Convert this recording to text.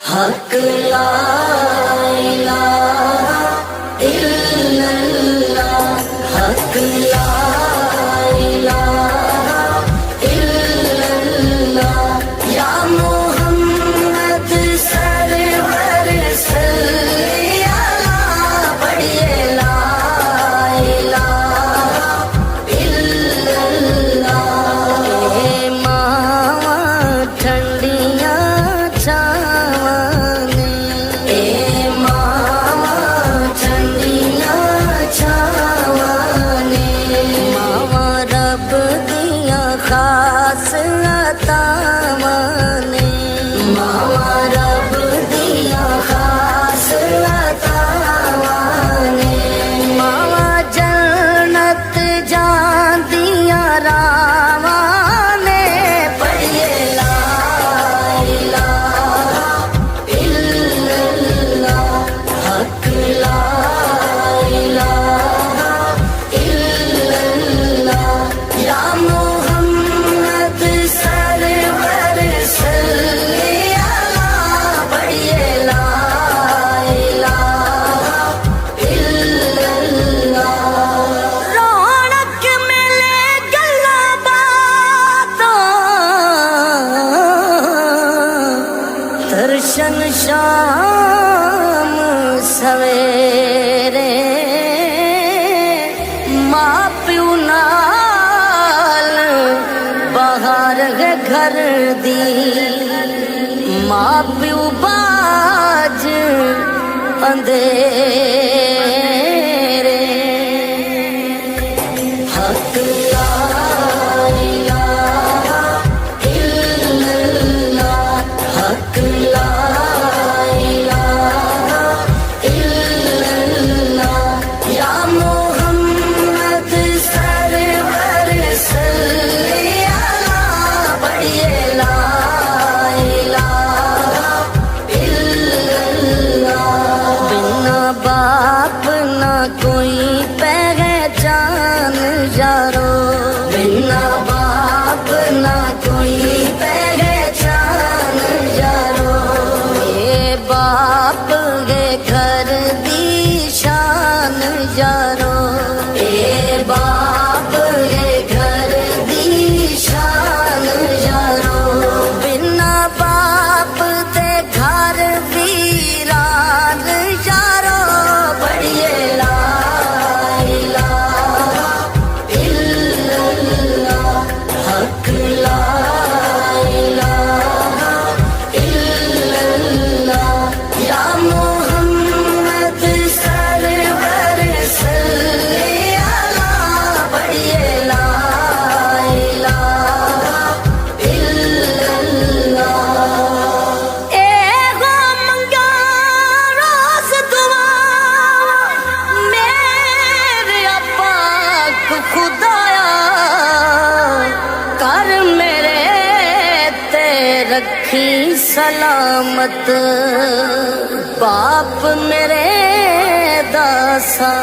हक ला इलाहा इल्लल्लाह, हक ला इलाहा इल्लल्लाह, या मोहम्मद सरवर सल्ली अला, पढ़िए ला इलाहा इल्लल्लाह। हे मावा ठंडियां छावाने, ए मावा ठंडियां छावाने, मावा रब दिया खास अतावाने, मावा रब दिया खास अतावाने, मावा जन्नत जांदिया रावाने, पढ़िए ला इलाहा इल्लल्लाह, हक ला इलाहा इल्लल्लाह, या मोहम्मद सरवर सल्ली अला, पढ़िए ला इलाहा इल्लल्लाह। रौनक मिले गल्ला बातों, दर्शन शाम सवेरे, मां प्यू नाल बाहर है घर दी, मां प्यू बाज अंधेरे, हक ला इलाहा इल्लल्लाह, हक ला इलाहा इल्लल्लाह, या मोहम्मद सरवर सल्ली अला, पढ़िए ला इलाहा इल्लल्लाह। बिना बाप ना कोई पहचान यारो, बिना बाप ना कोई पहचान यारो, ये बाप है घर दी शान यारो, ये बाप है घर दी शान यारो, बिना बाप दे घर वीरान यारो, पढ़िए ला इलाहा इल्लल्लाह, हक ला इलाहा इल्लल्लाह, या मोहम्मद सरवर सल्ली अला, पढ़िए ला इलाहा इल्लल्लाह। एगो मंगा रोज दुआ मेरे पाक खुदाया, कर मेरे ते रखी सलामत, बाप मेरे दासा।